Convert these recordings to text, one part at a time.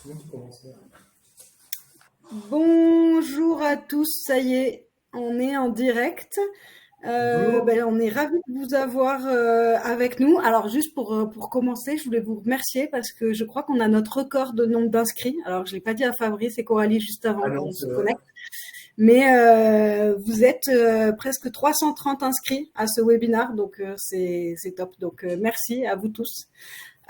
C'est moi qui commence là. Bonjour à tous, ça y est, on est en direct. Bonjour. On est ravis de vous avoir avec nous. Alors juste pour commencer, je voulais vous remercier parce que je crois qu'on a notre record de nombre d'inscrits. Alors je l'ai pas dit à Fabrice et Coralie juste Ah avant non, qu'on c'est se vrai. connecte, mais vous êtes presque 330 inscrits à ce webinaire, donc c'est top. Donc merci à vous tous.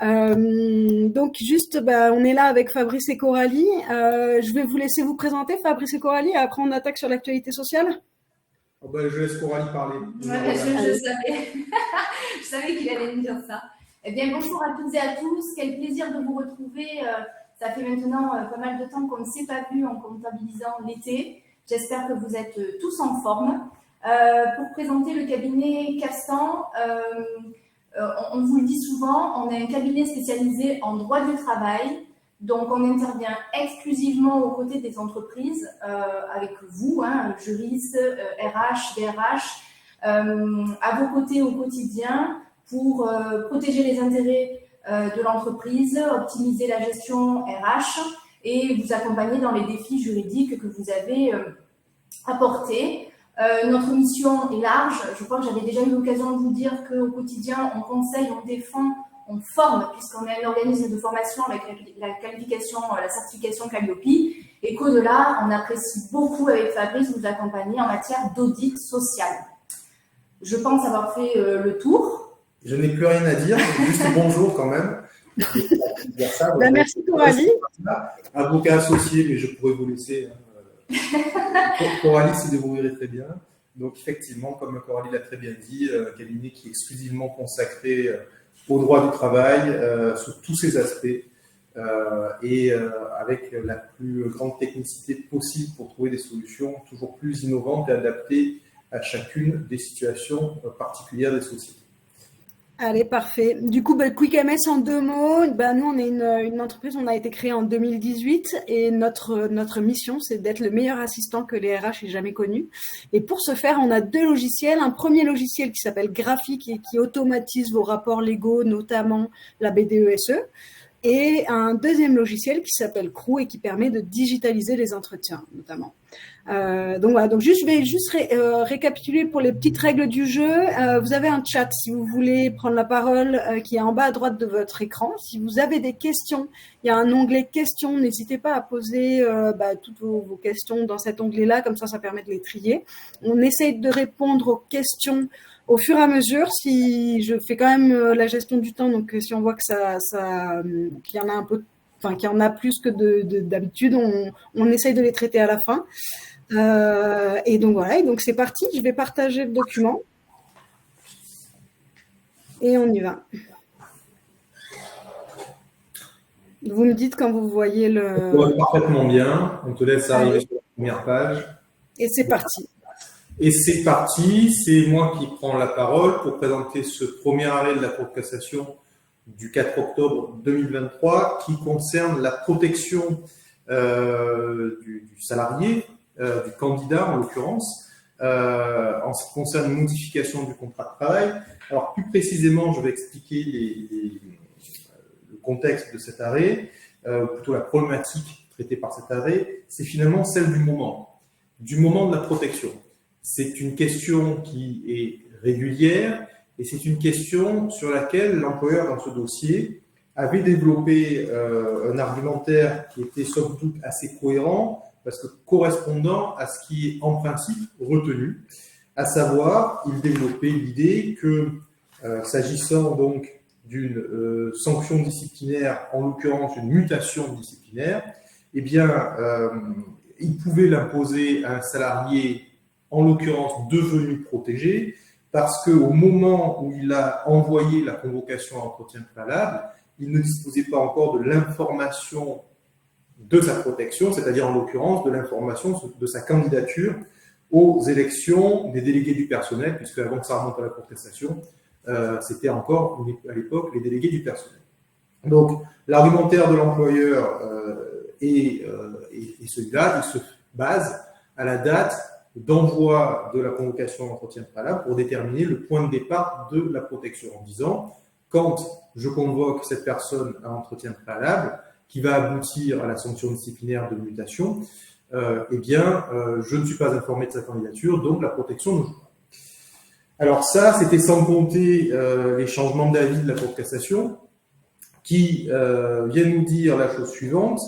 Donc juste, on est là avec Fabrice et Coralie. Je vais vous laisser vous présenter, Fabrice et Coralie, et après on attaque sur l'actualité sociale. Ah ben, je laisse Coralie parler. Ouais, Honneur aux dames. je Allez. savais. Je savais qu'il allait me dire ça. Eh bien, bonjour à toutes et à tous. Quel plaisir de vous retrouver. Ça fait maintenant pas mal de temps qu'on ne s'est pas vu en comptabilisant l'été. J'espère que vous êtes tous en forme. Pour présenter le cabinet Castan, on vous le dit souvent, on est un cabinet spécialisé en droit du travail. Donc, on intervient exclusivement aux côtés des entreprises, avec vous, juristes, RH, DRH, à vos côtés au quotidien pour protéger les intérêts de l'entreprise, optimiser la gestion RH et vous accompagner dans les défis juridiques que vous avez apportés. Notre mission est large. Je crois que j'avais déjà eu l'occasion de vous dire qu'au quotidien, on conseille, on défend, on forme, puisqu'on est un organisme de formation avec la qualification, la certification Calliope, et qu'au-delà, on apprécie beaucoup avec Fabrice vous accompagner en matière d'audit social. Je pense avoir fait le tour. Je n'ai plus rien à dire, juste bonjour quand même. Merci Coralie. Avocat associé, mais je pourrais vous laisser. Coralie se débrouillerait très bien. Donc effectivement, comme Coralie l'a très bien dit, un cabinet qui est exclusivement consacré au droit du travail, sous tous ses aspects, et avec la plus grande technicité possible pour trouver des solutions toujours plus innovantes et adaptées à chacune des situations particulières des sociétés. Allez, parfait. Du coup, Quick MS en 2 mots. Nous, on est une entreprise, on a été créé en 2018 et notre mission, c'est d'être le meilleur assistant que les RH aient jamais connu. Et pour ce faire, on a 2 logiciels. Un premier logiciel qui s'appelle Graphique et qui automatise vos rapports légaux, notamment la BDESE. Et un deuxième logiciel qui s'appelle Crew et qui permet de digitaliser les entretiens, notamment. Donc voilà, je vais juste récapituler pour les petites règles du jeu. Vous avez un chat si vous voulez prendre la parole qui est en bas à droite de votre écran. Si vous avez des questions, il y a un onglet questions. N'hésitez pas à poser toutes vos questions dans cet onglet-là, comme ça permet de les trier. On essaye de répondre aux questions au fur et à mesure. Si je fais quand même la gestion du temps, donc si on voit que qu'il y en a un peu, enfin qu'il y en a plus que d'habitude, on essaye de les traiter à la fin. Et donc voilà, et donc c'est parti, je vais partager le document. Et on y va. Vous me dites quand vous voyez le... Ça va parfaitement bien, on te laisse arriver Allez. sur la première page. Et c'est parti. Et c'est parti, c'est moi qui prends la parole pour présenter ce premier arrêt de la Cour de cassation du 4 octobre 2023 qui concerne la protection du salarié, du candidat en l'occurrence, en ce qui concerne une modification du contrat de travail. Alors plus précisément, je vais expliquer le contexte de cet arrêt, plutôt la problématique traitée par cet arrêt, c'est finalement celle du moment de la protection. C'est une question qui est régulière et c'est une question sur laquelle l'employeur dans ce dossier avait développé un argumentaire qui était somme toute assez cohérent parce que correspondant à ce qui est en principe retenu, à savoir, il développait l'idée que s'agissant donc d'une sanction disciplinaire, en l'occurrence une mutation disciplinaire, eh bien, il pouvait l'imposer à un salarié en l'occurrence devenu protégé, parce qu'au moment où il a envoyé la convocation à entretien préalable, il ne disposait pas encore de l'information de sa protection, c'est-à-dire en l'occurrence de l'information de sa candidature aux élections des délégués du personnel, puisque avant que ça remonte à la Cour de cassation, c'était encore à l'époque les délégués du personnel. Donc l'argumentaire de l'employeur est celui-là, il se base à la date d'envoi de la convocation d'entretien préalable pour déterminer le point de départ de la protection en disant quand je convoque cette personne à entretien préalable, qui va aboutir à la sanction disciplinaire de mutation, je ne suis pas informé de sa candidature, donc la protection ne joue pas. Alors ça, c'était sans compter les changements d'avis de la Cour de cassation, qui viennent nous dire la chose suivante,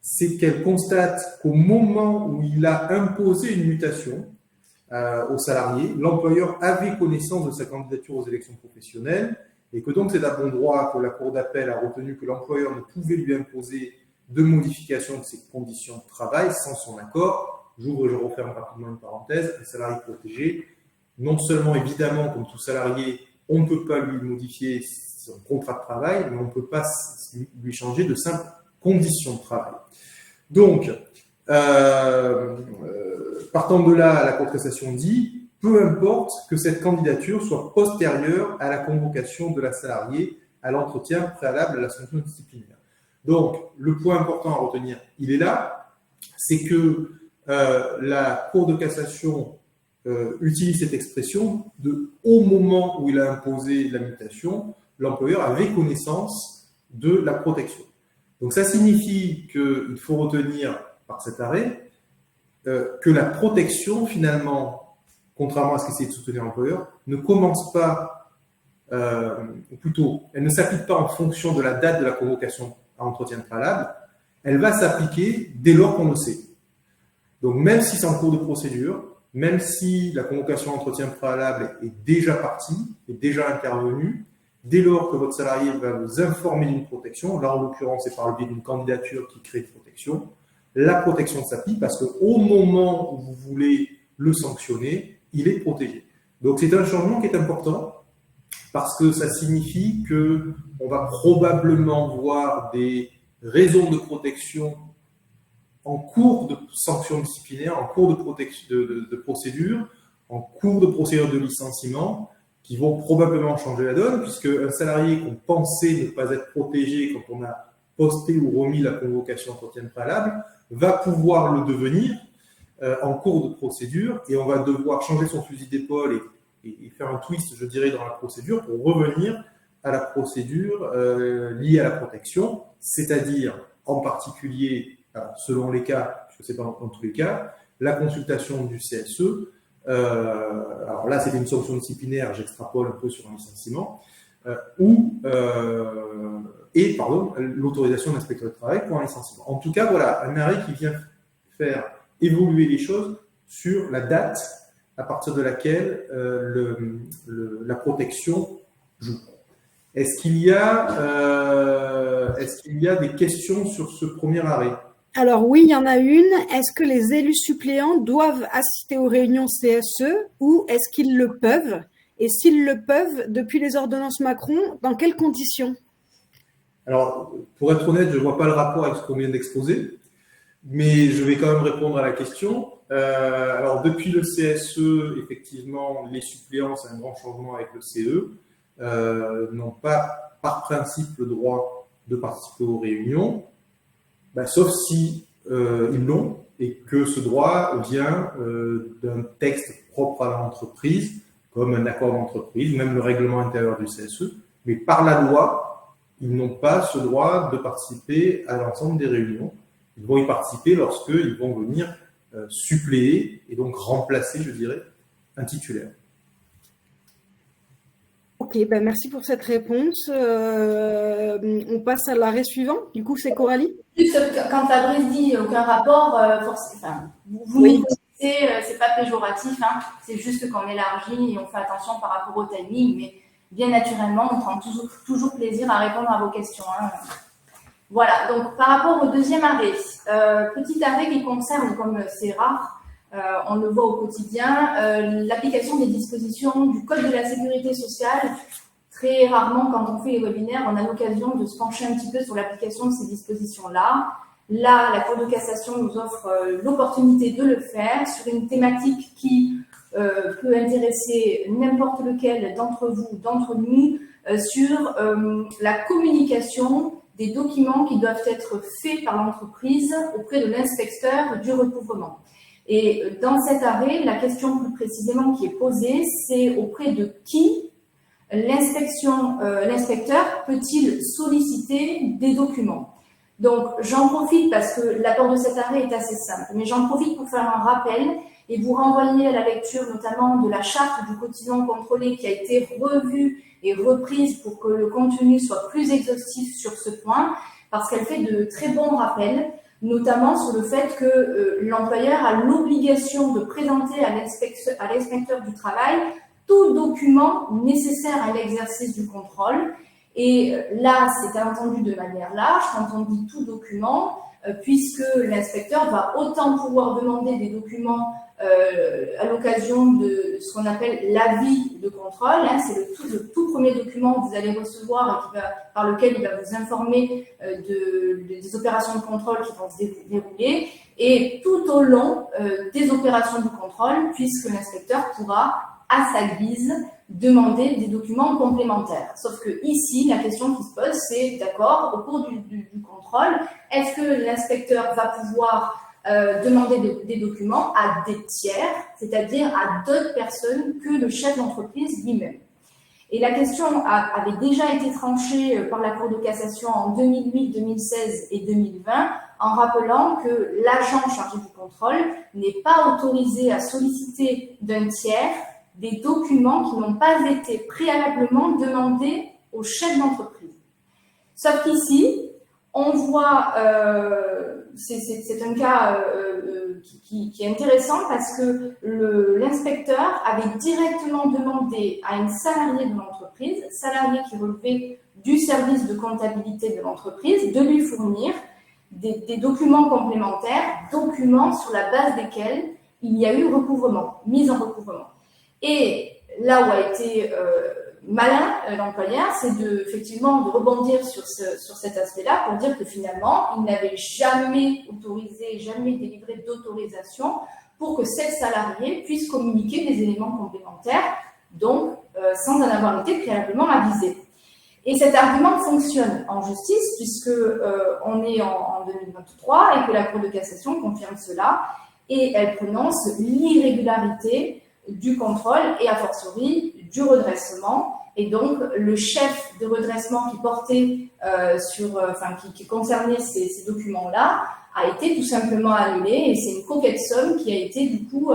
c'est qu'elle constate qu'au moment où il a imposé une mutation au salarié, l'employeur avait connaissance de sa candidature aux élections professionnelles et que donc c'est à bon droit que la Cour d'appel a retenu que l'employeur ne pouvait lui imposer de modification de ses conditions de travail sans son accord. J'ouvre et je referme rapidement une parenthèse. Un salarié protégé, non seulement évidemment comme tout salarié, on ne peut pas lui modifier son contrat de travail, mais on ne peut pas lui changer de simples conditions de travail. Donc, partant de là, la Cour de cassation dit, peu importe que cette candidature soit postérieure à la convocation de la salariée à l'entretien préalable à la sanction disciplinaire. Donc, le point important à retenir, il est là, c'est que la Cour de cassation utilise cette expression de au moment où il a imposé la mutation, l'employeur avait connaissance de la protection. Donc ça signifie qu'il faut retenir par cet arrêt que la protection finalement, contrairement à ce qu'essaie de soutenir l'employeur, ne commence pas, ou plutôt, elle ne s'applique pas en fonction de la date de la convocation à entretien préalable, elle va s'appliquer dès lors qu'on le sait. Donc même si c'est en cours de procédure, même si la convocation à entretien préalable est déjà partie, est déjà intervenue, dès lors que votre salarié va vous informer d'une protection, là en l'occurrence c'est par le biais d'une candidature qui crée une protection, la protection s'applique parce qu'au moment où vous voulez le sanctionner, il est protégé. Donc c'est un changement qui est important parce que ça signifie qu'on va probablement voir des raisons de protection en cours de sanction disciplinaire, en cours de procédure, en cours de procédure de licenciement, qui vont probablement changer la donne, puisque un salarié qu'on pensait ne pas être protégé quand on a posté ou remis la convocation entretien préalable, va pouvoir le devenir en cours de procédure, et on va devoir changer son fusil d'épaule et faire un twist, je dirais, dans la procédure pour revenir à la procédure liée à la protection, c'est-à-dire en particulier, selon les cas, je ne sais pas dans tous les cas, la consultation du CSE. Alors là, c'est une sanction disciplinaire, j'extrapole un peu sur un licenciement, l'autorisation de l'inspecteur de travail pour un licenciement. En tout cas, voilà, un arrêt qui vient faire évoluer les choses sur la date à partir de laquelle la protection joue. Est-ce qu'il y a des questions sur ce premier arrêt ? Alors oui, il y en a une. Est-ce que les élus suppléants doivent assister aux réunions CSE ou est-ce qu'ils le peuvent? Et s'ils le peuvent, depuis les ordonnances Macron, dans quelles conditions? Alors, pour être honnête, je ne vois pas le rapport avec ce qu'on vient d'exposer, mais je vais quand même répondre à la question. Alors, depuis le CSE, effectivement, les suppléants, c'est un grand changement avec le CE, n'ont pas, par principe, le droit de participer aux réunions. Sauf si ils l'ont et que ce droit vient d'un texte propre à l'entreprise, comme un accord d'entreprise, même le règlement intérieur du CSE, mais par la loi, ils n'ont pas ce droit de participer à l'ensemble des réunions. Ils vont y participer lorsqu'ils vont venir suppléer et donc remplacer, je dirais, un titulaire. Ok, merci pour cette réponse. On passe à l'arrêt suivant. Du coup, c'est Coralie. Juste quand Fabrice dit aucun rapport, vous oui. C'est pas péjoratif, hein, c'est juste qu'on élargit et on fait attention par rapport au timing, mais bien naturellement, on prend toujours plaisir à répondre à vos questions. Hein. Voilà, donc par rapport au deuxième arrêt, petit arrêt qui concerne, comme c'est rare, on le voit au quotidien, l'application des dispositions du Code de la sécurité sociale. Très rarement, quand on fait les webinaires, on a l'occasion de se pencher un petit peu sur l'application de ces dispositions-là. Là, la Cour de cassation nous offre l'opportunité de le faire sur une thématique qui peut intéresser n'importe lequel d'entre vous, d'entre nous, sur la communication des documents qui doivent être faits par l'entreprise auprès de l'inspecteur du recouvrement. Et dans cet arrêt, la question plus précisément qui est posée, c'est auprès de qui l'inspecteur peut-il solliciter des documents? Donc, j'en profite parce que l'apport de cet arrêt est assez simple, mais j'en profite pour faire un rappel et vous renvoyer à la lecture notamment de la charte du cotisant contrôlé qui a été revue et reprise pour que le contenu soit plus exhaustif sur ce point, parce qu'elle fait de très bons rappels, notamment sur le fait que l'employeur a l'obligation de présenter à l'inspecteur du travail tout document nécessaire à l'exercice du contrôle. Et là, c'est entendu de manière large, quand on dit tout document, puisque l'inspecteur va autant pouvoir demander des documents à l'occasion de ce qu'on appelle l'avis de contrôle. Hein, c'est le tout premier document que vous allez recevoir et par lequel il va vous informer des opérations de contrôle qui vont se dérouler. Et tout au long des opérations de contrôle, puisque l'inspecteur pourra, à sa guise, demander des documents complémentaires. Sauf que ici, la question qui se pose, c'est, d'accord, au cours du contrôle, est-ce que l'inspecteur va pouvoir demander des documents à des tiers, c'est-à-dire à d'autres personnes que le chef d'entreprise lui-même? Et la question avait déjà été tranchée par la Cour de cassation en 2008, 2016 et 2020, en rappelant que l'agent chargé du contrôle n'est pas autorisé à solliciter d'un tiers des documents qui n'ont pas été préalablement demandés au chef d'entreprise. Sauf qu'ici, on voit, c'est un cas qui est intéressant parce que l'inspecteur avait directement demandé à une salariée de l'entreprise, salariée qui relevait du service de comptabilité de l'entreprise, de lui fournir des documents complémentaires, documents sur la base desquels il y a eu recouvrement, mise en recouvrement. Et là où a été malin l'employeur, c'est effectivement de rebondir sur cet aspect-là pour dire que finalement, il n'avait jamais autorisé, jamais délivré d'autorisation pour que cette salariée puisse communiquer des éléments complémentaires, donc sans en avoir été préalablement avisé. Et cet argument fonctionne en justice puisque on est en 2023 et que la Cour de cassation confirme cela et elle prononce l'irrégularité du contrôle et a fortiori du redressement. Et donc, le chef de redressement qui portait qui concernait ces documents-là a été tout simplement annulé et c'est une coquette somme qui a été du coup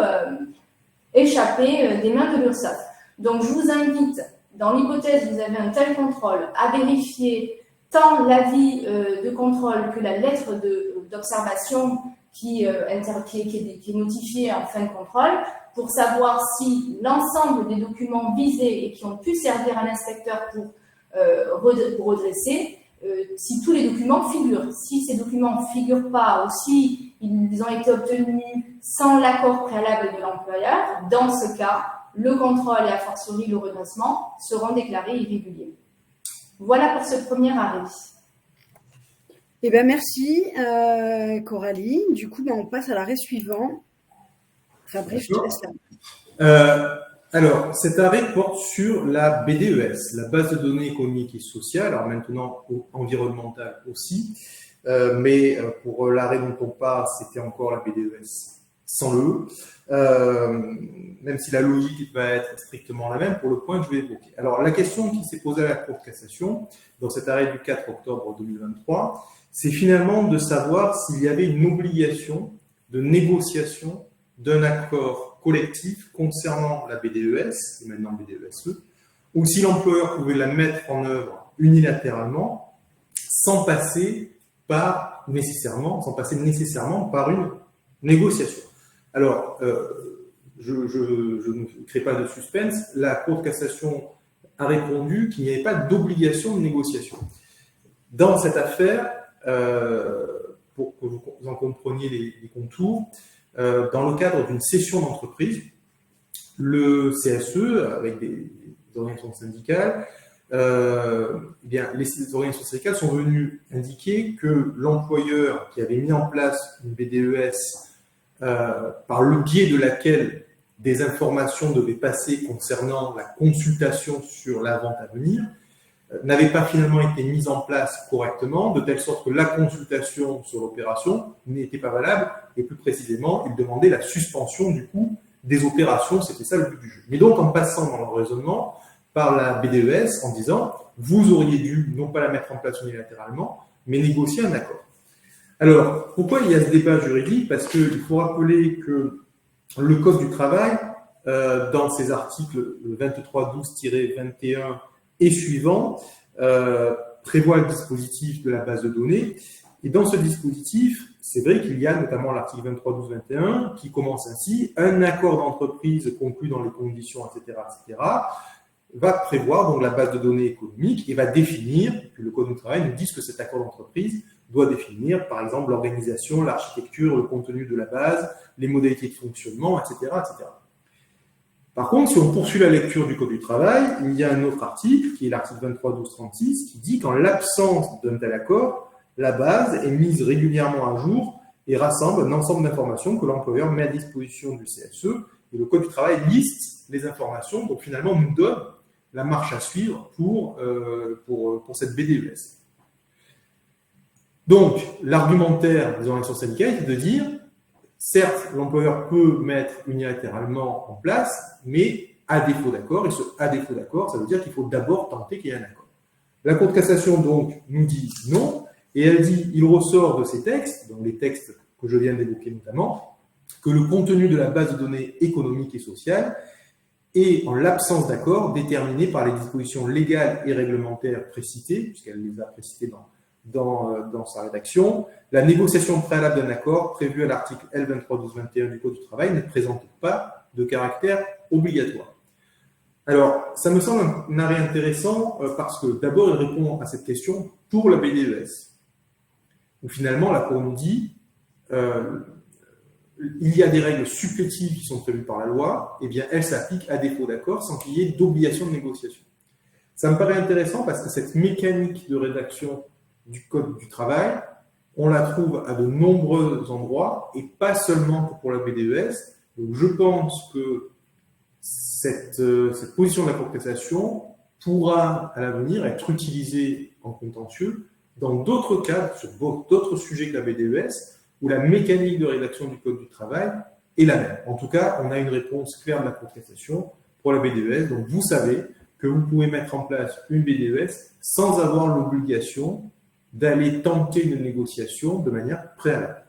échappée des mains de l'URSSAF. Donc, je vous invite, dans l'hypothèse où vous avez un tel contrôle, à vérifier tant l'avis de contrôle que la lettre d'observation qui est notifiée en fin de contrôle, pour savoir si l'ensemble des documents visés et qui ont pu servir à l'inspecteur pour redresser, si tous les documents figurent. Si ces documents ne figurent pas ou si ils ont été obtenus sans l'accord préalable de l'employeur, dans ce cas, le contrôle et a fortiori le redressement seront déclarés irréguliers. Voilà pour ce premier arrêt. Eh bien, merci Coralie. Du coup, on passe à l'arrêt suivant. Fabrice, je te laisse là. Alors, cet arrêt porte sur la BDES, la base de données économiques et sociales, alors maintenant environnementale aussi, mais pour l'arrêt dont on parle, c'était encore la BDES sans le même si la logique va être strictement la même pour le point que je vais évoquer. Alors, la question qui s'est posée à la Cour de cassation, dans cet arrêt du 4 octobre 2023, c'est finalement de savoir s'il y avait une obligation de négociation d'un accord collectif concernant la BDES, et maintenant BDESE, ou si l'employeur pouvait la mettre en œuvre unilatéralement sans passer nécessairement par une négociation. Alors, je ne crée pas de suspense, la Cour de cassation a répondu qu'il n'y avait pas d'obligation de négociation. Dans cette affaire, pour que vous en compreniez les contours, dans le cadre d'une cession d'entreprise, le CSE, avec des organisations syndicales, les organisations syndicales sont venues indiquer que l'employeur qui avait mis en place une BDES par le biais de laquelle des informations devaient passer concernant la consultation sur la vente à venir, n'avait pas finalement été mise en place correctement, de telle sorte que la consultation sur l'opération n'était pas valable, et plus précisément, il demandait la suspension du coup des opérations, c'était ça le but du jeu. Mais donc, en passant dans le raisonnement par la BDES, en disant, vous auriez dû non pas la mettre en place unilatéralement, mais négocier un accord. Alors, pourquoi il y a ce débat juridique? Parce qu'il faut rappeler que le Code du travail, dans ses articles 2312-21 et suivants, prévoit le dispositif de la base de données. Et dans ce dispositif, c'est vrai qu'il y a notamment l'article 2312-21 qui commence ainsi: un accord d'entreprise conclu dans les conditions, etc., va prévoir donc la base de données économique et va définir, et puis le Code du travail nous dit que cet accord d'entreprise doit définir, par exemple, l'organisation, l'architecture, le contenu de la base, les modalités de fonctionnement, etc., etc. Par contre, si on poursuit la lecture du Code du travail, il y a un autre article, qui est l'article 2312-36, qui dit qu'en l'absence d'un tel accord, la base est mise régulièrement à jour et rassemble un ensemble d'informations que l'employeur met à disposition du CSE. Et le Code du travail liste les informations, donc finalement nous donne la marche à suivre pour cette BDES. Donc, l'argumentaire des organisations syndicales est de dire, certes, l'employeur peut mettre unilatéralement en place, mais à défaut d'accord, et ce à défaut d'accord, ça veut dire qu'il faut d'abord tenter qu'il y ait un accord. La Cour de cassation, donc, nous dit non, et elle dit, il ressort de ces textes, dans les textes que je viens d'évoquer notamment, que le contenu de la base de données économique et sociale est, en l'absence d'accord, déterminé par les dispositions légales et réglementaires précitées, puisqu'elle les a précitées dans sa rédaction. La négociation préalable d'un accord prévue à l'article L2312-21 du Code du travail ne présente pas de caractère obligatoire. Alors, ça me semble un arrêt intéressant parce que d'abord, il répond à cette question pour la BDES, où finalement, la Cour nous dit il y a des règles supplétives qui sont prévues par la loi, et bien elles s'appliquent à défaut d'accord sans qu'il y ait d'obligation de négociation. Ça me paraît intéressant parce que cette mécanique de rédaction du Code du travail, on la trouve à de nombreux endroits et pas seulement pour la BDES. Donc je pense que cette position de la Cour de cassation pourra à l'avenir être utilisée en contentieux dans d'autres cas, sur d'autres sujets que la BDES, où la mécanique de rédaction du Code du travail est la même. En tout cas, on a une réponse claire de la Cour de cassation pour la BDES. Donc vous savez que vous pouvez mettre en place une BDES sans avoir l'obligation d'aller tenter une négociation de manière préalable.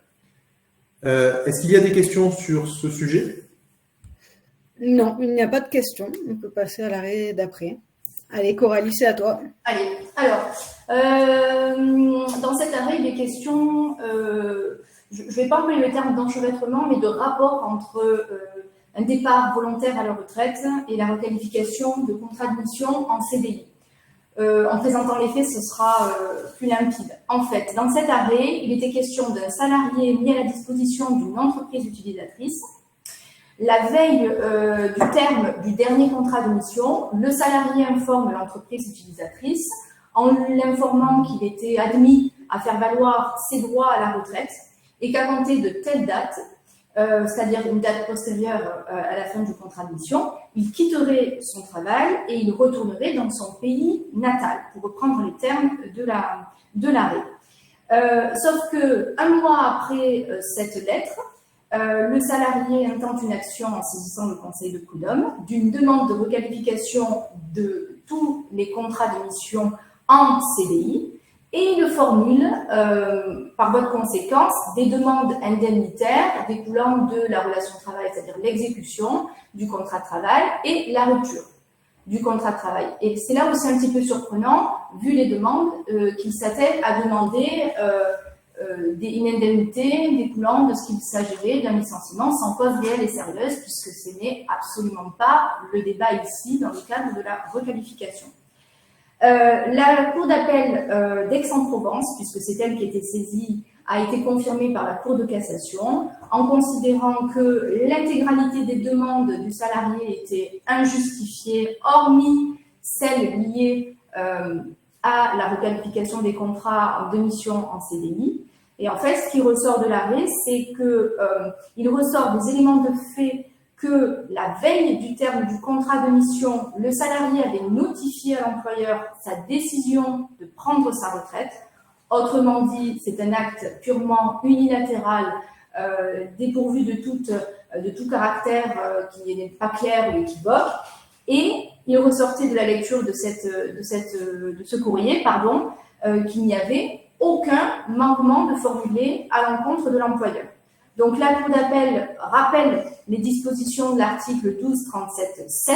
Est-ce qu'il y a des questions sur ce sujet? Non, il n'y a pas de questions. On peut passer à l'arrêt d'après. Allez, Coralie, c'est à toi. Allez, alors, dans cet arrêt, il est question, je ne vais pas employer le terme d'enchevêtrement, mais de rapport entre un départ volontaire à la retraite et la requalification de contrat de mission en CDI. En présentant les faits, ce sera plus limpide. En fait, dans cet arrêt, il était question d'un salarié mis à la disposition d'une entreprise utilisatrice. La veille du terme du dernier contrat de mission, le salarié informe l'entreprise utilisatrice en l'informant qu'il était admis à faire valoir ses droits à la retraite et qu'à compter de telle date, c'est-à-dire une date postérieure à la fin du contrat de mission, il quitterait son travail et il retournerait dans son pays natal, pour reprendre les termes de l'arrêt. Sauf qu'un mois après cette lettre, le salarié intente une action en saisissant le conseil de prud'homme d'une demande de requalification de tous les contrats de mission en CDI et il formule, par voie de conséquence, des demandes indemnitaires découlant de la relation de travail, c'est-à-dire l'exécution du contrat de travail et la rupture du contrat de travail. Et c'est là où c'est un petit peu surprenant, vu les demandes, qu'il s'attelle à demander une indemnité découlant de ce qu'il s'agirait d'un licenciement sans cause réelle et sérieuse, puisque ce n'est absolument pas le débat ici dans le cadre de la requalification. La Cour d'appel d'Aix-en-Provence, puisque c'est elle qui était saisie, a été confirmée par la Cour de cassation en considérant que l'intégralité des demandes du salarié était injustifiée, hormis celles liées à la requalification des contrats de mission en CDI. Et en fait, ce qui ressort de l'arrêt, c'est qu'il ressort des éléments de fait que la veille du terme du contrat de mission, le salarié avait notifié à l'employeur sa décision de prendre sa retraite. Autrement dit, c'est un acte purement unilatéral, dépourvu de tout caractère qui n'est pas clair ou équivoque. Et il ressortait de la lecture de ce courrier, qu'il n'y avait aucun manquement de formulé à l'encontre de l'employeur. Donc la Cour d'appel rappelle les dispositions de l'article 1237.7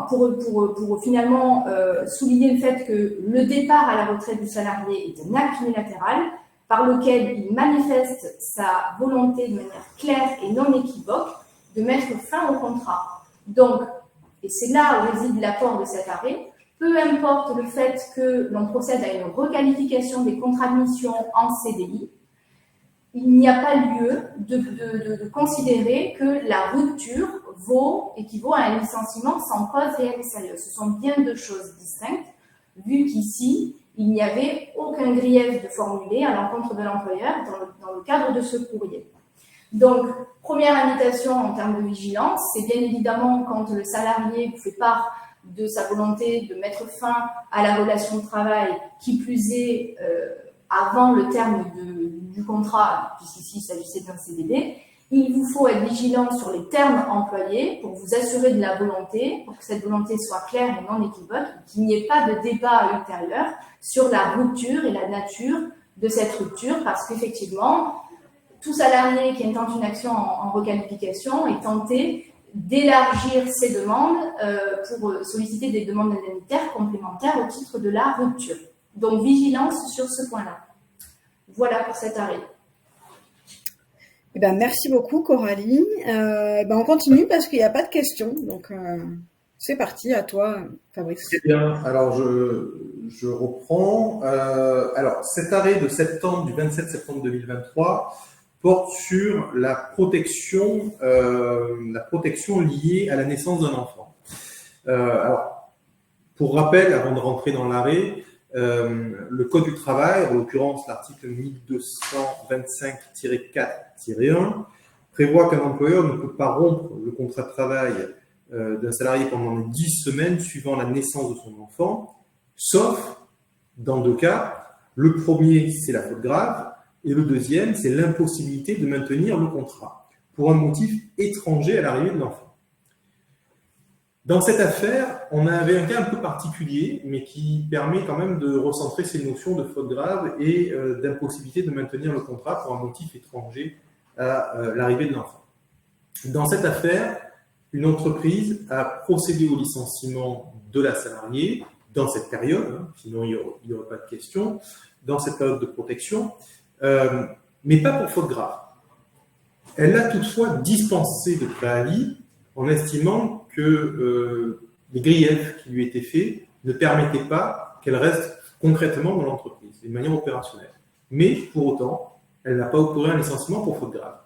pour finalement souligner le fait que le départ à la retraite du salarié est un acte unilatéral par lequel il manifeste sa volonté de manière claire et non équivoque de mettre fin au contrat. Donc, et c'est là où réside l'apport de cet arrêt, peu importe le fait que l'on procède à une requalification des contrats de mission en CDI, il n'y a pas lieu de considérer que la rupture équivaut à un licenciement sans cause réelle et sérieuse. Ce sont bien deux choses distinctes, vu qu'ici, il n'y avait aucun grief de formuler à l'encontre de l'employeur dans le cadre de ce courrier. Donc, première invitation en termes de vigilance, c'est bien évidemment quand le salarié fait part de sa volonté de mettre fin à la relation de travail, qui plus est avant le terme du contrat, puisqu'ici il s'agissait d'un CDD, il vous faut être vigilant sur les termes employés pour vous assurer de la volonté, pour que cette volonté soit claire et non équivoque, qu'il n'y ait pas de débat ultérieur sur la rupture et la nature de cette rupture, parce qu'effectivement, tout salarié qui intente une action en requalification est tenté d'élargir ses demandes pour solliciter des demandes indemnitaires complémentaires au titre de la rupture. Donc, vigilance sur ce point-là. Voilà pour cet arrêt. Eh ben, merci beaucoup, Coralie. On continue parce qu'il n'y a pas de questions. Donc, c'est parti, à toi, Fabrice. Très bien. Alors, je reprends. Alors, cet arrêt de septembre, du 27 septembre 2023, porte sur la protection liée à la naissance d'un enfant. Alors, pour rappel, avant de rentrer dans l'arrêt, le Code du travail, en l'occurrence l'article 1225-4-1, prévoit qu'un employeur ne peut pas rompre le contrat de travail d'un salarié pendant les 10 semaines suivant la naissance de son enfant, sauf dans deux cas. Le premier, c'est la faute grave, et le deuxième, c'est l'impossibilité de maintenir le contrat pour un motif étranger à l'arrivée de l'enfant. Dans cette affaire, on avait un cas un peu particulier, mais qui permet quand même de recentrer ces notions de faute grave et d'impossibilité de maintenir le contrat pour un motif étranger à l'arrivée de l'enfant. Dans cette affaire, une entreprise a procédé au licenciement de la salariée dans cette période, sinon il n'y aurait pas de question, dans cette période de protection, mais pas pour faute grave. Elle l'a toutefois dispensé de préavis en estimant que les griefs qui lui étaient faits ne permettaient pas qu'elle reste concrètement dans l'entreprise, de manière opérationnelle. Mais pour autant, elle n'a pas opéré un licenciement pour faute grave.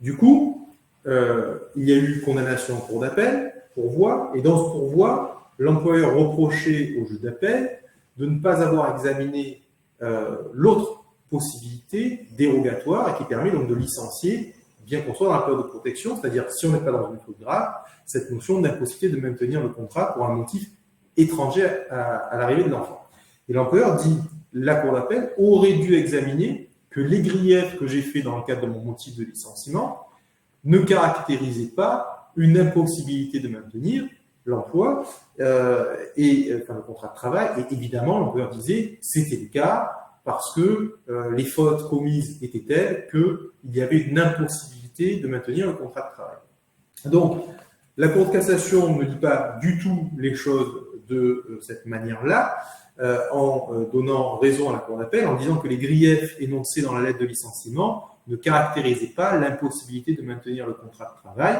Du coup, il y a eu condamnation en cour d'appel, pourvoi, et dans ce pourvoi, l'employeur reprochait au juge d'appel de ne pas avoir examiné l'autre possibilité dérogatoire et qui permet donc de licencier, bien qu'on soit dans la période de protection, c'est-à-dire si on n'est pas dans une faute grave, cette notion d'impossibilité de maintenir le contrat pour un motif étranger à l'arrivée de l'enfant. Et l'employeur dit, la cour d'appel aurait dû examiner que les griefs que j'ai faits dans le cadre de mon motif de licenciement ne caractérisaient pas une impossibilité de maintenir l'emploi le contrat de travail. Et évidemment, l'employeur disait, c'était le cas, parce que les fautes commises étaient telles qu'il y avait une impossibilité de maintenir le contrat de travail. Donc, la Cour de cassation ne dit pas du tout les choses de cette manière-là, en donnant raison à la Cour d'appel, en disant que les griefs énoncés dans la lettre de licenciement ne caractérisaient pas l'impossibilité de maintenir le contrat de travail.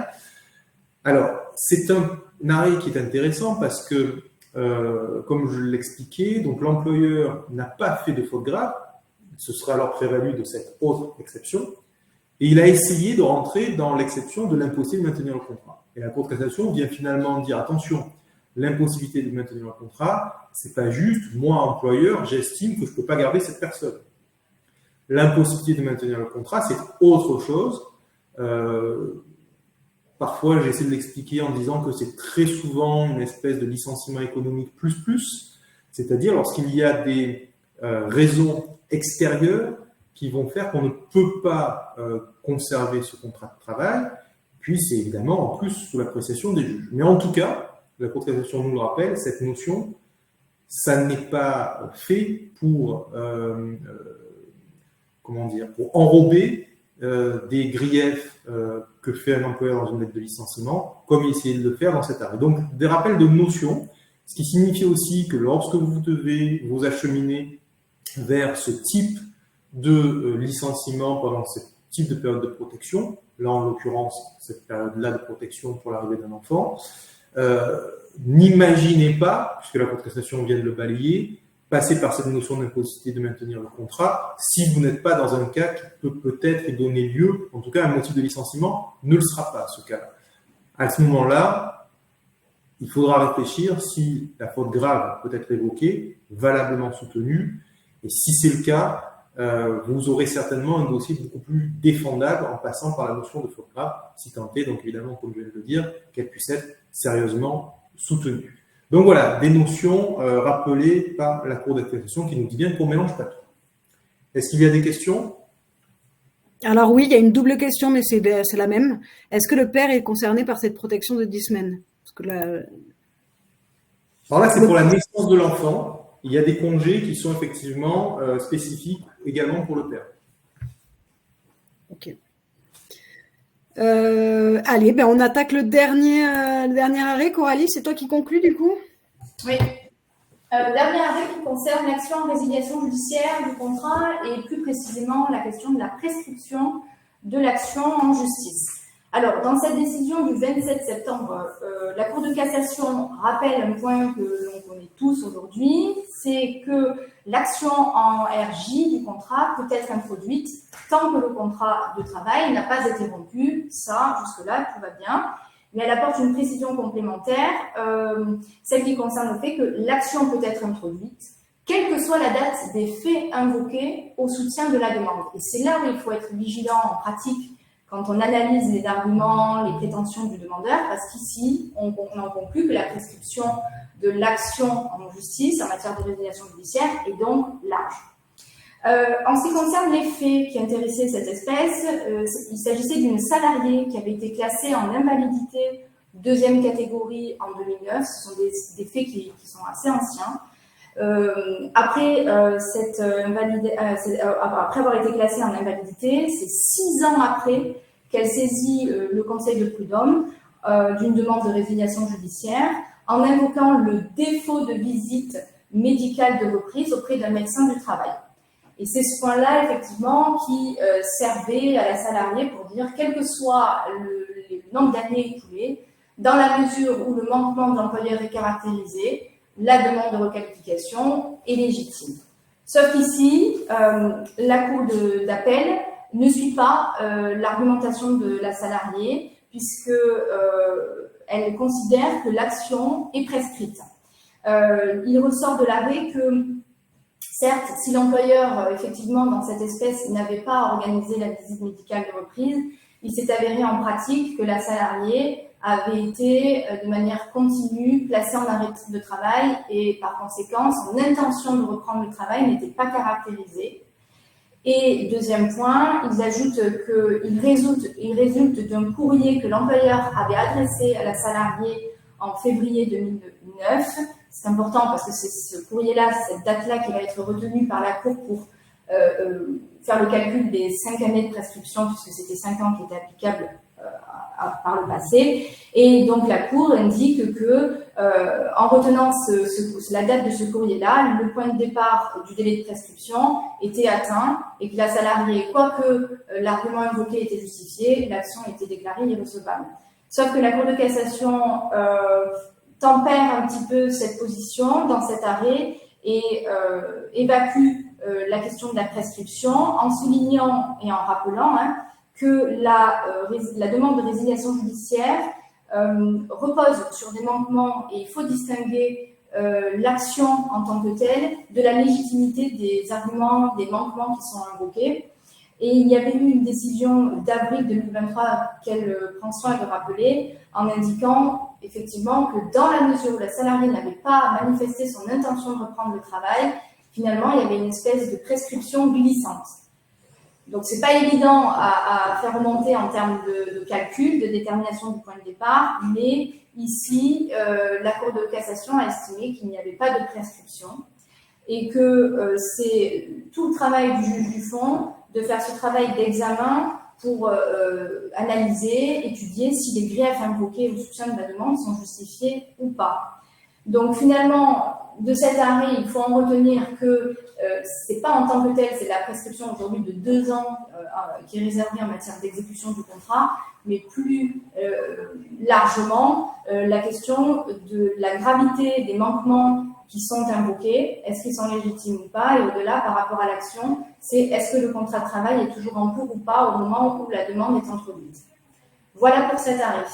Alors, c'est un arrêt qui est intéressant parce que comme je l'expliquais, donc l'employeur n'a pas fait de faute grave, ce sera alors prévalu de cette autre exception, et il a essayé de rentrer dans l'exception de l'impossible de maintenir le contrat. Et la Cour de cassation vient finalement dire, attention, l'impossibilité de maintenir le contrat, c'est pas juste, moi, employeur, j'estime que je ne peux pas garder cette personne. L'impossibilité de maintenir le contrat, c'est autre chose. Parfois, j'essaie de l'expliquer en disant que c'est très souvent une espèce de licenciement économique plus, c'est-à-dire lorsqu'il y a des raisons extérieures qui vont faire qu'on ne peut pas conserver ce contrat de travail, puis c'est évidemment en plus sous l'appréciation des juges. Mais en tout cas, la Cour de cassation nous le rappelle, cette notion, ça n'est pas fait pour, pour enrober des griefs que fait un employeur dans une lettre de licenciement, comme il essayait de le faire dans cet arrêt. Donc, des rappels de notions, ce qui signifie aussi que lorsque vous devez vous acheminer vers ce type de licenciement pendant ce type de période de protection, là en l'occurrence cette période-là de protection pour l'arrivée d'un enfant, n'imaginez pas, puisque la Cour de cassation vient de le balayer, passer par cette notion d'impossibilité de maintenir le contrat si vous n'êtes pas dans un cas qui peut peut-être donner lieu, en tout cas un motif de licenciement ne le sera pas ce cas-là. À ce moment-là, il faudra réfléchir si la faute grave peut être évoquée, valablement soutenue, et si c'est le cas, vous aurez certainement un dossier beaucoup plus défendable en passant par la notion de faute grave, si tant est, donc évidemment, comme je viens de le dire, qu'elle puisse être sérieusement soutenue. Donc voilà, des notions rappelées par la Cour de cassation qui nous dit bien qu'on ne mélange pas tout. Est-ce qu'il y a des questions ? Alors oui, il y a une double question, mais c'est la même. Est-ce que le père est concerné par cette protection de 10 semaines ? Parce que Alors là, c'est pour la naissance de l'enfant. Il y a des congés qui sont effectivement spécifiques également pour le père. Ok. Allez, on attaque le dernier arrêt. Coralie, c'est toi qui conclus du coup ? Oui. Dernier arrêt qui concerne l'action en résiliation judiciaire du contrat et plus précisément la question de la prescription de l'action en justice. Alors, dans cette décision du 27 septembre, la Cour de cassation rappelle un point que l'on connaît tous aujourd'hui, c'est que l'action en RJ du contrat peut être introduite tant que le contrat de travail n'a pas été rompu. Ça, jusque-là, tout va bien. Mais elle apporte une précision complémentaire, celle qui concerne le fait que l'action peut être introduite, quelle que soit la date des faits invoqués au soutien de la demande. Et c'est là où il faut être vigilant en pratique quand on analyse les arguments, les prétentions du demandeur, parce qu'ici, on en conclut que la prescription de l'action en justice en matière de résiliation judiciaire est donc large. En ce qui concerne les faits qui intéressaient cette espèce, il s'agissait d'une salariée qui avait été classée en invalidité deuxième catégorie en 2009. Ce sont des faits qui sont assez anciens. Après avoir été classée en invalidité, c'est 6 ans après qu'elle saisit le Conseil de prud'homme d'une demande de résiliation judiciaire en invoquant le défaut de visite médicale de reprise auprès d'un médecin du travail. Et c'est ce point-là, effectivement, qui servait à la salariée pour dire, quel que soit le nombre d'années écoulées, dans la mesure où le manquement de l'employeur est caractérisé, la demande de requalification est légitime. Sauf qu'ici, la Cour d'appel ne suit pas l'argumentation de la salariée, puisque elle considère que l'action est prescrite. Il ressort de l'arrêt que, certes, si l'employeur, effectivement, dans cette espèce, n'avait pas organisé la visite médicale de reprise, il s'est avéré en pratique que la salariée avait été de manière continue placée en arrêt de travail et par conséquent, son intention de reprendre le travail n'était pas caractérisée. Et deuxième point, ils ajoutent qu'il résulte d'un courrier que l'employeur avait adressé à la salariée en février 2009. C'est important parce que c'est ce courrier-là, cette date-là qui va être retenue par la Cour pour faire le calcul des 5 années de prescription, puisque c'était 5 ans qui étaient applicables par le passé. Et donc la Cour indique que, en retenant la date de ce courrier-là, le point de départ du délai de prescription était atteint et que la salariée, quoique l'argument invoqué était justifié, l'action était déclarée irrecevable. Sauf que la Cour de cassation tempère un petit peu cette position dans cet arrêt et évacue la question de la prescription en soulignant et en rappelant que la demande de résiliation judiciaire repose sur des manquements et il faut distinguer l'action en tant que telle de la légitimité des arguments, des manquements qui sont invoqués. Et il y avait eu une décision d'avril 2023 qu'elle prend soin de rappeler en indiquant effectivement que dans la mesure où la salariée n'avait pas manifesté son intention de reprendre le travail, finalement il y avait une espèce de prescription glissante. Donc, c'est pas évident à faire remonter en termes de calcul, de détermination du point de départ, mais ici, la Cour de cassation a estimé qu'il n'y avait pas de prescription et que c'est tout le travail du juge du fond de faire ce travail d'examen pour analyser, étudier si les griefs invoqués au soutien de la demande sont justifiés ou pas. Donc finalement, de cet arrêt, il faut en retenir que c'est pas en tant que tel, c'est la prescription aujourd'hui de 2 ans qui est réservée en matière d'exécution du contrat, mais plus largement la question de la gravité des manquements qui sont invoqués, est-ce qu'ils sont légitimes ou pas, et au-delà, par rapport à l'action, c'est est-ce que le contrat de travail est toujours en cours ou pas au moment où la demande est introduite. Voilà pour cet arrêt.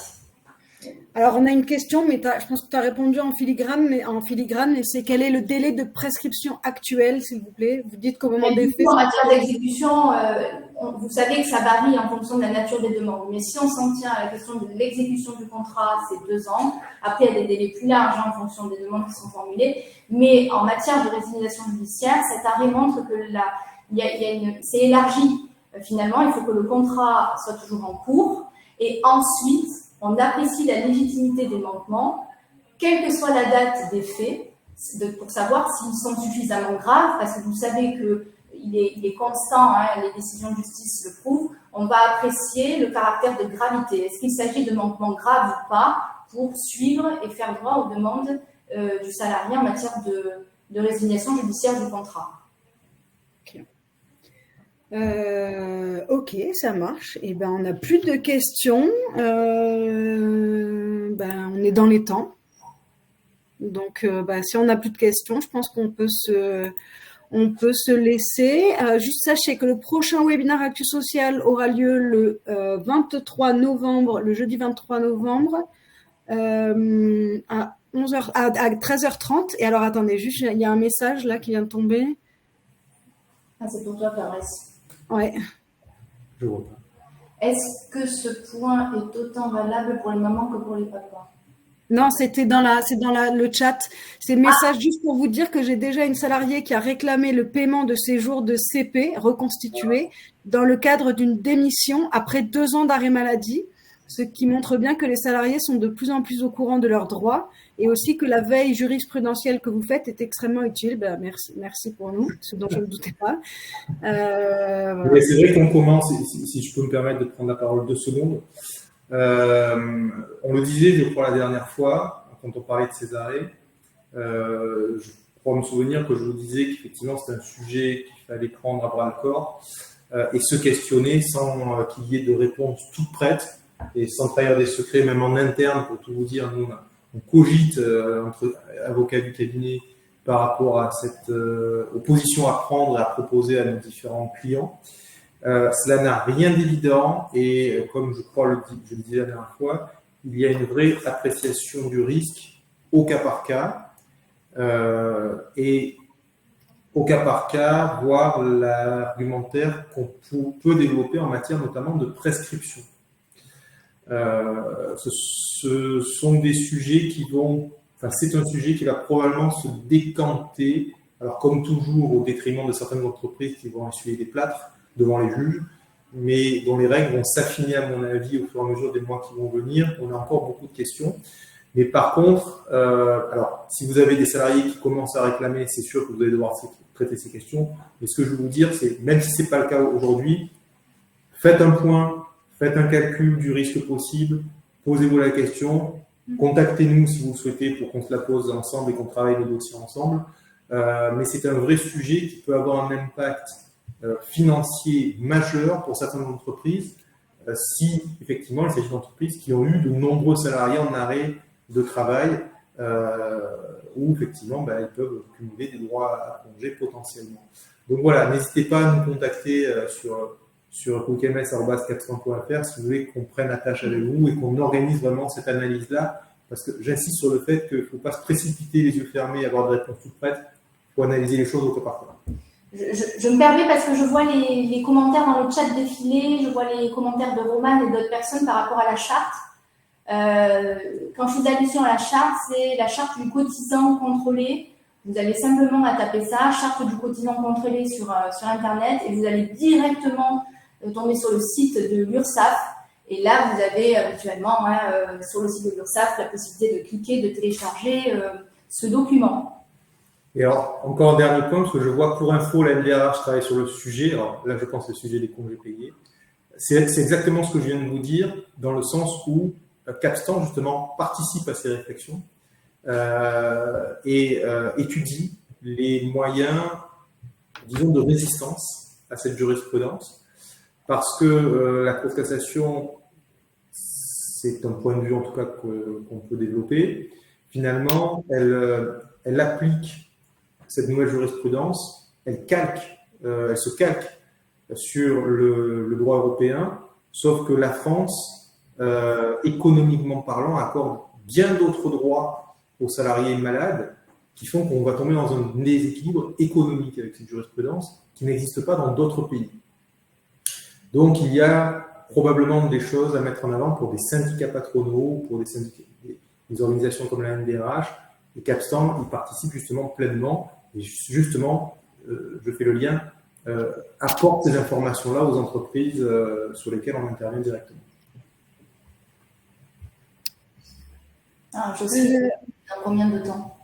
Alors, on a une question, mais je pense que tu as répondu en filigrane, et c'est quel est le délai de prescription actuel, s'il vous plaît? Vous dites qu'au moment des faits… En matière d'exécution, vous savez que ça varie en fonction de la nature des demandes. Mais si on s'en tient à la question de l'exécution du contrat, c'est 2 ans. Après, il y a des délais plus larges en fonction des demandes qui sont formulées. Mais en matière de résiliation judiciaire, cet arrêt montre que c'est élargi. Finalement, il faut que le contrat soit toujours en cours. Et ensuite, on apprécie la légitimité des manquements, quelle que soit la date des faits, pour savoir s'ils sont suffisamment graves, parce que vous savez qu'il est constant, les décisions de justice le prouvent, on va apprécier le caractère de gravité. Est-ce qu'il s'agit de manquements graves ou pas pour suivre et faire droit aux demandes du salarié en matière de résiliation judiciaire du contrat. Ok, ça marche. Et ben, on n'a plus de questions. On est dans les temps. Donc, si on n'a plus de questions, je pense qu'on peut se laisser. Juste sachez que le prochain webinaire Actu Social aura lieu le 23 novembre, le jeudi 23 novembre, à 13h30. Et alors, attendez, juste, il y a un message là qui vient de tomber. Ah, c'est pour toi, Fabrice. Ouais. Je vois pas. Est-ce que ce point est autant valable pour les mamans que pour les papas? Non, c'est dans le chat. C'est le message juste pour vous dire que j'ai déjà une salariée qui a réclamé le paiement de ses jours de CP reconstitué dans le cadre d'une démission après 2 ans d'arrêt maladie, ce qui montre bien que les salariés sont de plus en plus au courant de leurs droits et aussi que la veille jurisprudentielle que vous faites est extrêmement utile. Merci pour nous, ce dont je ne doutais pas. Voilà. C'est vrai qu'on commence, si je peux me permettre de prendre la parole 2 secondes. On le disait, je crois, la dernière fois, quand on parlait de ces arrêts, je crois me souvenir que je vous disais qu'effectivement c'est un sujet qu'il fallait prendre à bras le corps et se questionner sans qu'il y ait de réponse toute prête et sans trahir des secrets, même en interne, pour tout vous dire. Nous, on cogite entre avocats du cabinet par rapport à cette opposition à prendre et à proposer à nos différents clients. Cela n'a rien d'évident et comme je crois je le disais la dernière fois, il y a une vraie appréciation du risque au cas par cas et au cas par cas, voir l'argumentaire qu'on peut développer en matière notamment de prescription. Ce sont des sujets c'est un sujet qui va probablement se décanter, alors comme toujours au détriment de certaines entreprises qui vont essuyer des plâtres devant les juges, mais dont les règles vont s'affiner à mon avis au fur et à mesure des mois qui vont venir. On a encore beaucoup de questions. Mais par contre, alors si vous avez des salariés qui commencent à réclamer, c'est sûr que vous allez devoir traiter ces questions. Mais ce que je veux vous dire, c'est même si ce n'est pas le cas aujourd'hui, faites un point, faites un calcul du risque possible, posez-vous la question, contactez-nous si vous le souhaitez pour qu'on se la pose ensemble et qu'on travaille le dossier ensemble. Mais c'est un vrai sujet qui peut avoir un impact financier majeur pour certaines entreprises si effectivement il s'agit d'entreprises qui ont eu de nombreux salariés en arrêt de travail où effectivement ils peuvent cumuler des droits à congé potentiellement. Donc voilà, n'hésitez pas à nous contacter sur quickms@400.fr si vous voulez qu'on prenne la tâche avec vous et qu'on organise vraiment cette analyse-là, parce que j'insiste sur le fait qu'il ne faut pas se précipiter les yeux fermés et avoir des réponses toutes prêtes, il faut analyser les choses au cas par cas. Je me permets parce que je vois les commentaires dans le chat défiler, je vois les commentaires de Roman et d'autres personnes par rapport à la charte. Quand je fais allusion à la charte, c'est la charte du cotisant contrôlé. Vous avez simplement à taper ça, charte du quotidien contrôlée sur Internet, et vous allez directement tomber sur le site de l'URSSAF. Et là, vous avez habituellement sur le site de l'URSSAF la possibilité de cliquer, de télécharger ce document. Et alors, encore un dernier point, parce que je vois pour info, la NDRH travaille sur le sujet. Alors là, je pense que le sujet des congés payés. C'est exactement ce que je viens de vous dire, dans le sens où Capstan, justement, participe à ces réflexions et étudie les moyens, disons, de résistance à cette jurisprudence. Parce que la Cour de cassation, c'est un point de vue en tout cas qu'on peut développer, finalement, elle applique cette nouvelle jurisprudence, elle se calque sur le droit européen, sauf que la France, économiquement parlant, accorde bien d'autres droits aux salariés malades qui font qu'on va tomber dans un déséquilibre économique avec cette jurisprudence qui n'existe pas dans d'autres pays. Donc, il y a probablement des choses à mettre en avant pour des syndicats patronaux, pour des organisations comme la NDRH. Et Capstan, il participe justement pleinement. Et justement, je fais le lien, apporte ces informations-là aux entreprises sur lesquelles on intervient directement. Ah, je sais, dans combien de temps?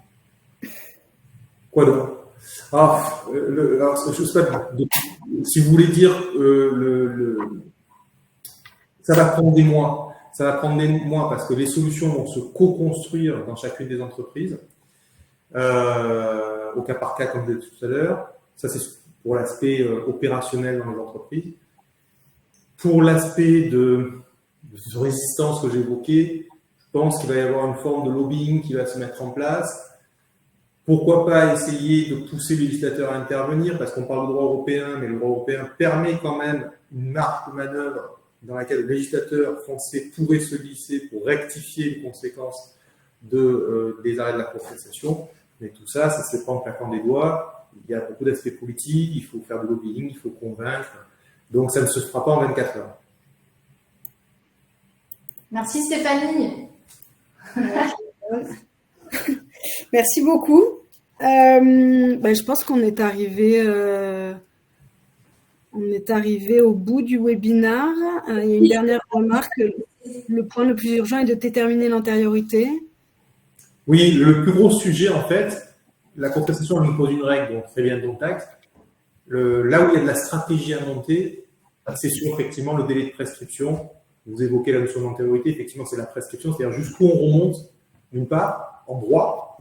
Quoi donc? Alors, je sais pas, si vous voulez dire, ça va prendre des mois. Ça va prendre des mois parce que les solutions vont se co-construire dans chacune des entreprises, au cas par cas, comme je l'ai dit tout à l'heure. Ça, c'est pour l'aspect opérationnel dans les entreprises. Pour l'aspect de résistance que j'ai évoqué, je pense qu'il va y avoir une forme de lobbying qui va se mettre en place. Pourquoi pas essayer de pousser les législateurs à intervenir, parce qu'on parle de droit européen, mais le droit européen permet quand même une marge de manœuvre dans laquelle le législateur français pourrait se glisser pour rectifier les conséquences des arrêts de la Cour de cassation. Mais tout ça, ça se fait pas en claquant des doigts. Il y a beaucoup d'aspects politiques, il faut faire du lobbying, il faut convaincre. Donc ça ne se fera pas en 24 heures. Merci Stéphanie. Merci beaucoup. Je pense qu'on est arrivé au bout du webinaire. Il y a une dernière remarque. Le point le plus urgent est de déterminer l'antériorité. Oui, le plus gros sujet, en fait, la Cour de cassation nous pose une règle, donc très bien dont acte. Là où il y a de la stratégie à monter, c'est sur effectivement le délai de prescription. Vous évoquez la notion d'antériorité, effectivement, c'est la prescription, c'est-à-dire jusqu'où on remonte, d'une part, en droit.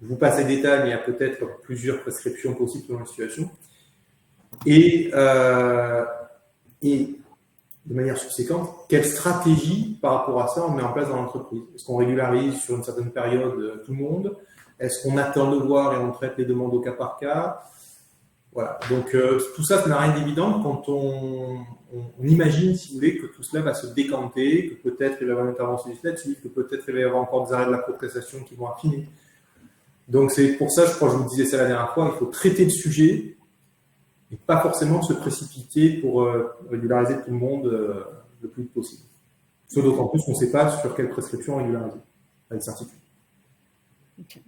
Je vous passe les détails, mais il y a peut-être plusieurs prescriptions possibles selon la situation. Et de manière subséquente, quelle stratégie par rapport à ça on met en place dans l'entreprise? Est-ce qu'on régularise sur une certaine période tout le monde? Est-ce qu'on attend de voir et on traite les demandes au cas par cas? Voilà. Donc tout ça n'a rien d'évident quand on imagine, si vous voulez, que tout cela va se décanter, que peut-être il va y avoir une intervention législative, que peut-être il va y avoir encore des arrêts de la Cour de cassation qui vont affiner. Donc c'est pour ça, je crois que je vous disais ça la dernière fois, il faut traiter le sujet et pas forcément se précipiter pour régulariser tout le monde le plus vite possible. Ce d'autant plus qu'on ne sait pas sur quelle prescription régulariser, avec certitude. Okay.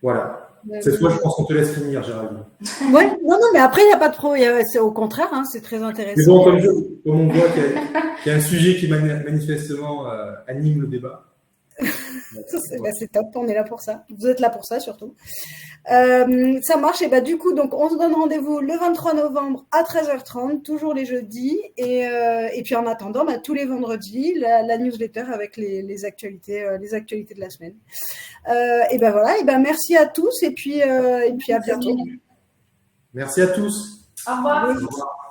Voilà. Cette fois, je pense qu'on te laisse finir, Géraldine. Oui, non, mais après, il n'y a pas de problème. C'est au contraire, hein, c'est très intéressant. Mais bon, comme on voit qu'il y a un sujet qui manifestement anime le débat. C'est top, on est là pour ça. Vous êtes là pour ça, surtout. Ça marche. Et du coup, donc, on se donne rendez-vous le 23 novembre à 13h30, toujours les jeudis. Et puis, en attendant, tous les vendredis, la newsletter avec les actualités de la semaine. Voilà. Merci à tous. Et puis à bientôt. Merci à tous. Au revoir. Au revoir.